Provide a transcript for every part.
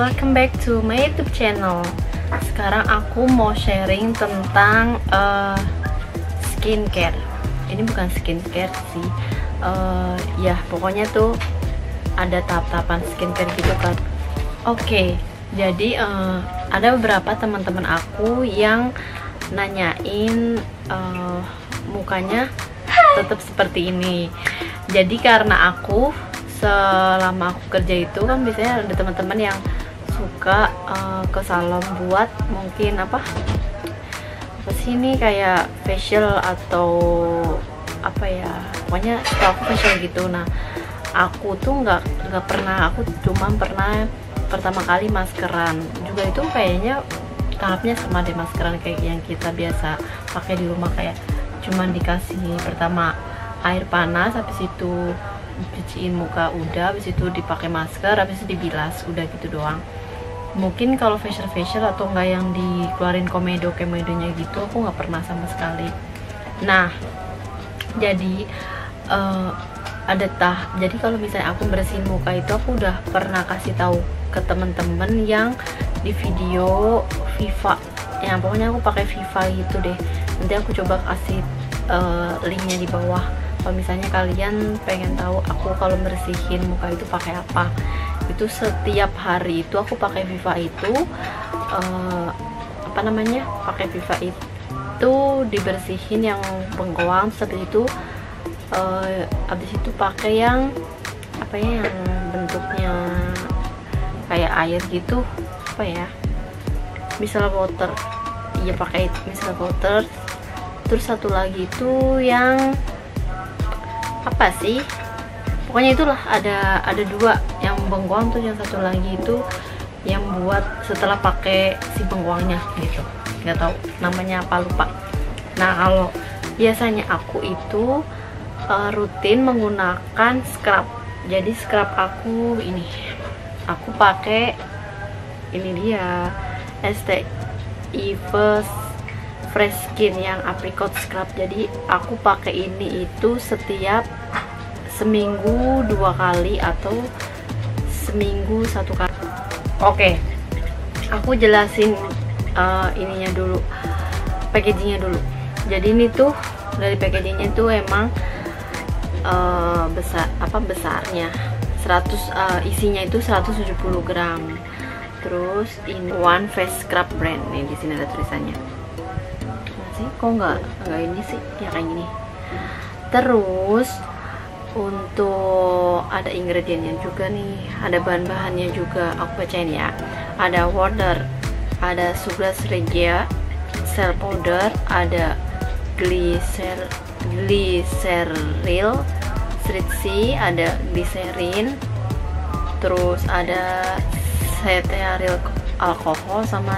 Welcome back to my YouTube channel. Sekarang aku mau sharing tentang skincare. Ini bukan skincare sih, ya pokoknya tuh ada tahap-tahapan skincare gitu kan. Oke, jadi ada beberapa teman-teman aku yang nanyain mukanya tetap seperti ini. Jadi karena aku selama aku kerja itu kan biasanya ada teman-teman yang suka ke salon buat mungkin apa sih ini kayak facial atau apa ya, pokoknya aku facial gitu. Nah aku tuh nggak pernah, aku cuma pernah pertama kali maskeran juga, itu kayaknya tahapnya sama deh maskeran kayak yang kita biasa pakai di rumah, kayak cuman dikasih pertama air panas, habis itu cuciin muka, udah habis itu dipakai masker, habis itu dibilas, udah gitu doang. Mungkin kalau facial atau enggak yang dikeluarin komedonya gitu aku nggak pernah sama sekali. Nah jadi jadi kalau misalnya aku bersihin muka itu aku udah pernah kasih tahu ke temen-temen yang di video Viva, yang pokoknya aku pakai Viva gitu deh. Nanti aku coba kasih linknya di bawah kalau misalnya kalian pengen tahu aku kalau bersihin muka itu pakai apa. Itu setiap hari itu aku pakai Viva itu apa namanya, pakai Viva itu dibersihin yang bengkoang, seperti itu habis itu pakai yang apa ya, yang bentuknya kayak air gitu, apa ya, micellar water. Iya pakai micellar water. Terus satu lagi itu yang apa sih, pokoknya itulah ada dua, yang bengkoang tuh, yang satu lagi itu yang buat setelah pakai si bengkoangnya gitu, nggak tahu namanya apa, lupa. Nah kalau biasanya aku itu rutin menggunakan scrub. Jadi scrub aku ini, aku pakai ini dia ST Eve Fresh Skin yang apricot scrub. Jadi aku pakai ini itu setiap seminggu 2 kali atau seminggu 1 kali. Oke, aku jelasin ininya dulu, packagingnya dulu. Jadi ini tuh dari packagingnya tuh emang besarnya 100, isinya itu 170 gram. Terus ini One Face Scrub brand, nih di sini ada tulisannya. Kok nggak ini sih ya kayak gini. Terus untuk ada ingredientnya juga nih, ada bahan-bahannya juga, aku bacain ya. Ada water, ada sugar regia, cell powder, ada glyceril, stritzi, ada glycerin, terus ada cetearyl alkohol sama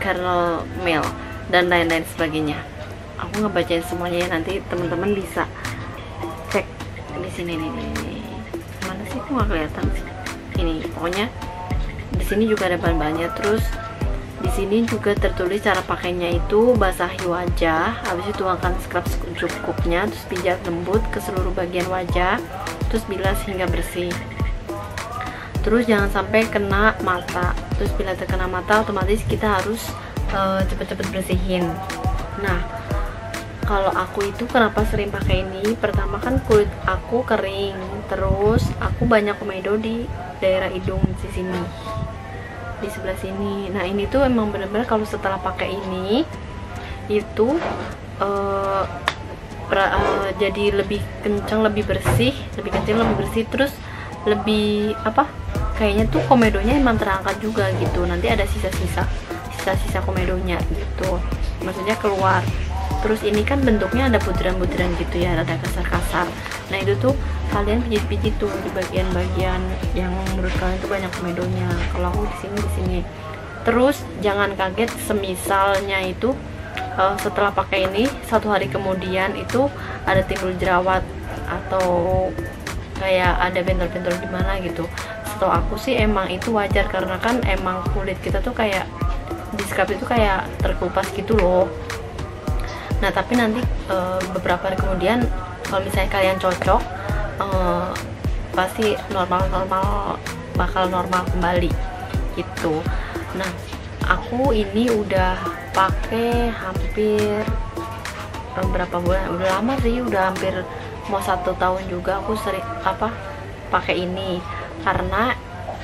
kernel milk dan lain-lain sebagainya. Aku ngebacain semuanya ya, nanti teman-teman bisa cek di sini nih. Mana sih, kok nggak kelihatan sih? Ini pokoknya di sini juga ada bahan-bahannya. Terus di sini juga tertulis cara pakainya itu basahi wajah, habis itu tuangkan scrub secukupnya, terus pijat lembut ke seluruh bagian wajah, terus bilas hingga bersih. Terus jangan sampai kena mata. Terus bila terkena mata otomatis kita harus cepet-cepet bersihin. Nah kalau aku itu kenapa sering pakai ini, pertama kan kulit aku kering, terus aku banyak komedo di daerah hidung di sini, di sebelah sini. Nah ini tuh emang bener-bener kalau setelah pakai ini itu jadi lebih kencang, lebih bersih, lebih kencang, lebih bersih, terus lebih apa, kayaknya tuh komedonya emang terangkat juga gitu. Nanti ada sisa-sisa komedonya gitu, maksudnya keluar. Terus ini kan bentuknya ada butiran-butiran gitu ya, ada kasar-kasar. Nah itu tuh kalian pijit-pijit tuh di bagian-bagian yang menurut kalian tuh banyak komedonya. Kalau aku di sini. Terus jangan kaget semisalnya itu setelah pakai ini 1 hari kemudian itu ada timbul jerawat atau kayak ada bentel-bentel di mana gitu. Setahu aku sih emang itu wajar, karena kan emang kulit kita tuh kayak di scrub itu kayak terkelupas gitu loh. Nah tapi nanti beberapa hari kemudian kalau misalnya kalian cocok pasti normal bakal normal kembali gitu. Nah, aku ini udah pakai hampir berapa bulan, udah lama sih, udah hampir mau 1 tahun juga aku sering pakai ini karena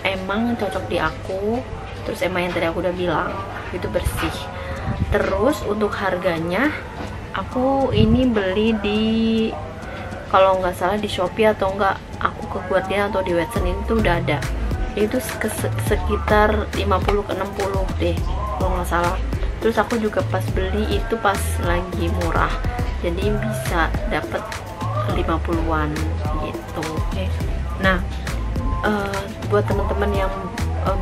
emang cocok di aku. Terus emang yang tadi aku udah bilang itu bersih. Terus untuk harganya, aku ini beli di, kalau nggak salah di Shopee atau enggak aku ke Guardian atau di Watson, ini tuh udah ada. Itu sekitar 50 ke 60 deh kalau nggak salah. Terus aku juga pas beli itu pas lagi murah, jadi bisa dapet 50-an gitu. Oke. Nah, buat teman-teman yang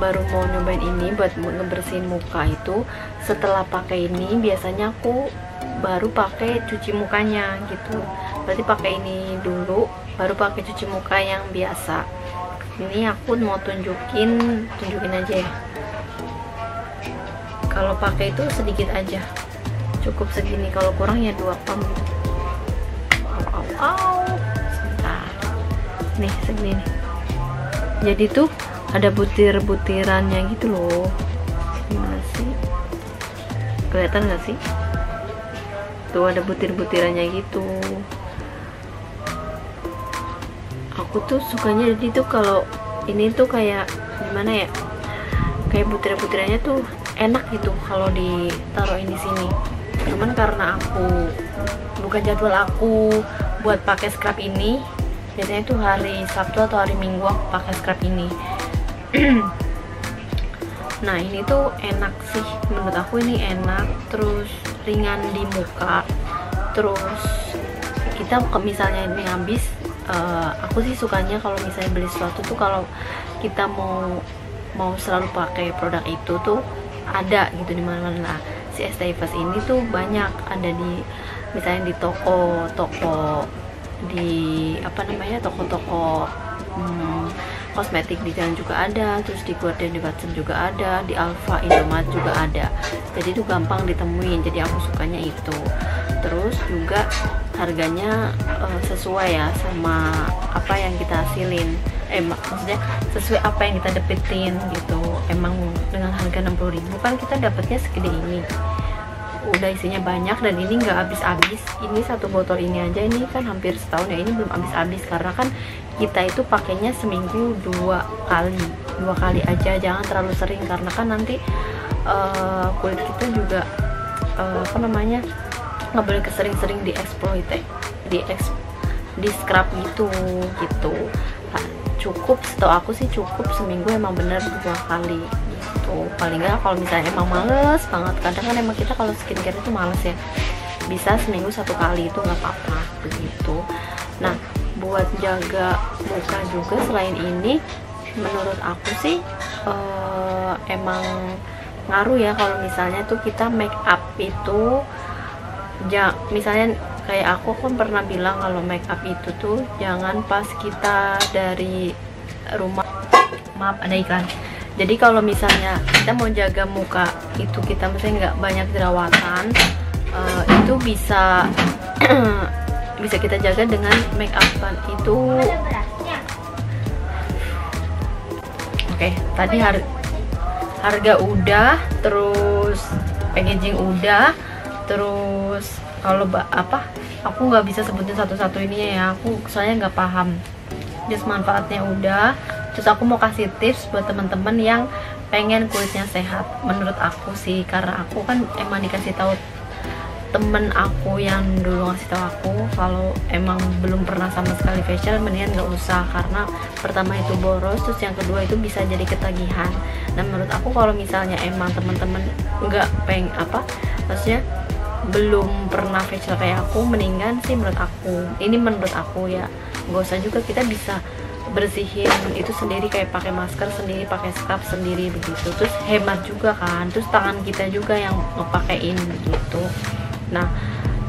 baru mau nyobain ini buat ngebersihin muka itu, setelah pakai ini biasanya aku baru pakai cuci mukanya gitu. Berarti pakai ini dulu baru pakai cuci muka yang biasa. Ini aku mau tunjukin aja ya. Kalau pakai itu sedikit aja, cukup segini. Kalau kurang ya 2 pump gitu. Sebentar. Nih segini nih. Jadi tuh ada butir-butirannya gitu loh. Gimana sih? Kelihatan nggak sih? Tuh ada butir-butirannya gitu. Aku tuh sukanya jadi tuh kalau ini tuh kayak gimana ya? Kayak butir-butirannya tuh enak gitu kalau ditaruhin di sini. Cuman karena aku bukan jadwal aku buat pakai scrub ini, biasanya tuh hari Sabtu atau hari Minggu aku pakai scrub ini. Nah, ini tuh enak sih menurut aku, ini enak, terus ringan di muka. Terus kita misalnya ini habis, aku sih sukanya kalau misalnya beli sesuatu tuh kalau kita mau selalu pakai produk itu tuh ada gitu di mana-mana. Nah, si Estee Face ini tuh banyak ada di, misalnya di toko di toko-toko kosmetik di jalan juga ada, terus di Guardian, di Watson juga ada, di Alfa, Indomaret juga ada. Jadi itu gampang ditemuin, jadi aku sukanya itu. Terus juga harganya sesuai ya sama apa yang kita hasilin, maksudnya sesuai apa yang kita dapetin gitu. Emang dengan harga 60.000 kan kita dapatnya segede ini, udah isinya banyak, dan ini nggak habis-habis. Ini satu botol ini aja ini kan hampir setahun ya, ini belum habis-habis karena kan kita itu pakainya seminggu 2 kali aja, jangan terlalu sering karena kan nanti kulit kita juga nggak boleh kesering-sering dieksploit, di scrub gitu. Nah, cukup, setahu aku sih cukup seminggu emang bener 2 kali gitu. Paling nggak kalau misalnya emang males banget, kadang kan emang kita kalau skincare itu males ya, bisa seminggu 1 kali itu nggak apa-apa begitu. Nah, buat jaga muka juga selain ini, menurut aku sih emang ngaruh ya kalau misalnya tuh kita make up itu misalnya kayak aku kan pernah bilang kalau make up itu tuh jangan pas kita dari rumah, maaf ada iklan. Jadi kalau misalnya kita mau jaga muka itu, kita misalnya nggak banyak jerawatan, itu bisa bisa kita jaga dengan make upan itu. Oke, tadi harga udah, terus packaging udah, terus kalau aku nggak bisa sebutin satu-satu ininya ya, aku soalnya nggak paham. Just manfaatnya udah. Terus aku mau kasih tips buat teman-teman yang pengen kulitnya sehat. Menurut aku sih, karena aku kan emang dikasih tahu temen aku yang dulu ngasih tahu aku kalau emang belum pernah sama sekali facial, mendingan nggak usah, karena pertama itu boros, terus yang kedua itu bisa jadi ketagihan. Dan menurut aku kalau misalnya emang temen-temen nggak maksudnya belum pernah facial kayak aku, mendingan sih menurut aku ya nggak usah juga, kita bisa bersihin itu sendiri, kayak pakai masker sendiri, pakai scrub sendiri begitu. Terus hemat juga kan, terus tangan kita juga yang ngepakein begitu. Nah,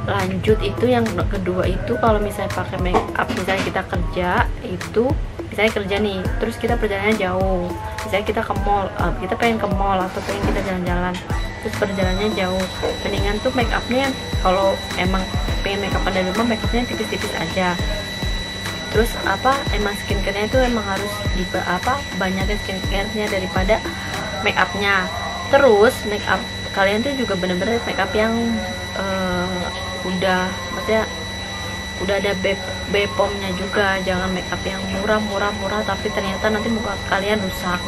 lanjut itu yang kedua itu kalau misalnya pakai make up, misalnya kita kerja itu, misalnya kerja nih, terus kita perjalanannya jauh, misalnya kita ke mall, kita pengen ke mall atau pengen kita jalan-jalan, terus perjalanannya jauh, mendingan tuh make upnya kalau emang pengen make up dari rumah, make upnya tipis-tipis aja. Terus emang skincare-nya itu emang harus banyakin skincare-nya daripada make up-nya. Terus make up kalian tuh juga bener-bener make up yang maksudnya udah ada BPOM-nya juga. Jangan make up yang murah tapi ternyata nanti muka kalian rusak.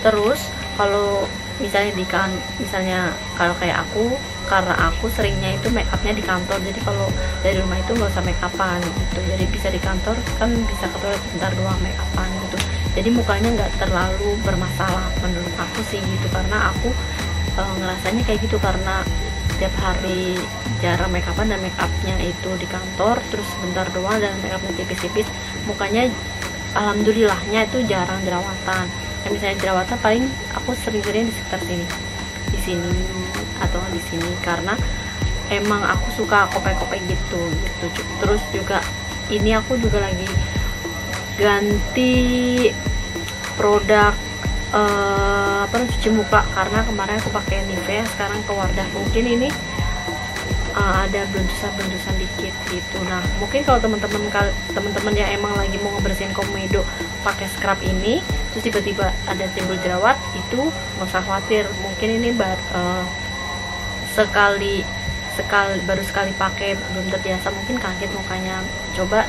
Terus kalau misalnya kalau kayak aku, karena aku seringnya itu make upnya di kantor, jadi kalau dari rumah itu nggak usah make upan gitu. Jadi bisa di kantor kan, bisa ke toilet bentar doang make upan gitu, jadi mukanya nggak terlalu bermasalah menurut aku sih gitu. Karena aku ngerasanya kayak gitu, karena tiap hari jarang make upan dan make upnya itu di kantor, terus sebentar doang dan make upnya tipis-tipis, mukanya alhamdulillahnya itu jarang jerawatan. Misalnya jerawatan paling aku sering-sering di sekitar sini, di sini atau di sini, karena emang aku suka kopek-kopek gitu. Terus juga ini aku juga lagi ganti produk cuci muka, karena kemarin aku pakai Nivea, sekarang ke Wardah. Mungkin ini ada bentusan dikit gitu. Nah, mungkin kalau teman-teman yang emang lagi mau ngebersihin komedo pakai scrub ini, terus tiba-tiba ada timbul jerawat, itu nggak usah khawatir. Mungkin ini baru sekali pakai, belum terbiasa, mungkin kaget mukanya. Coba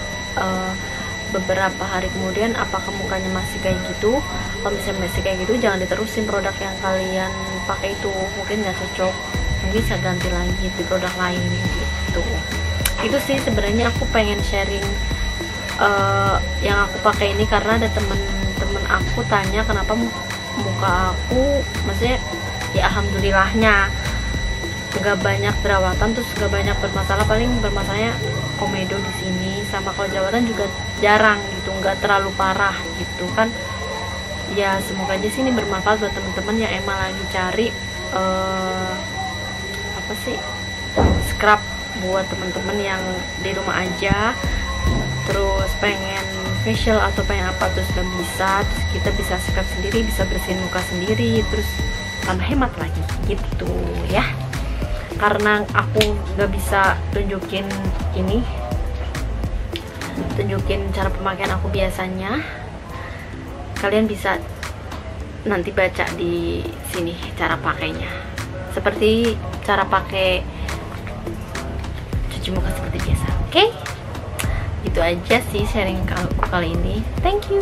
beberapa hari kemudian apakah mukanya masih kayak gitu. Kalau misalnya masih kayak gitu, jangan diterusin produk yang kalian pakai itu, mungkin nggak cocok, mungkin bisa ganti lagi di produk lain gitu. Itu sih sebenarnya aku pengen sharing yang aku pakai ini, karena ada temen aku tanya kenapa muka aku, maksudnya ya alhamdulillahnya nggak banyak jerawatan, terus nggak banyak bermasalah. Paling bermasalahnya komedo di sini, sama kalau jerawatan juga jarang gitu, nggak terlalu parah gitu kan. Ya semoga aja sih ini bermanfaat buat temen-temen yang emang lagi cari scrub buat temen-temen yang di rumah aja, terus pengen facial atau pengen apa, terus gak bisa, terus kita bisa scrub sendiri, bisa bersihin muka sendiri, terus tambah hemat lagi gitu ya. Karena aku gak bisa tunjukin cara pemakaian aku biasanya, kalian bisa nanti baca di sini cara pakainya, seperti cara pakai cuci muka seperti biasa. Oke? Gitu aja sih sharing aku kali ini. Thank you.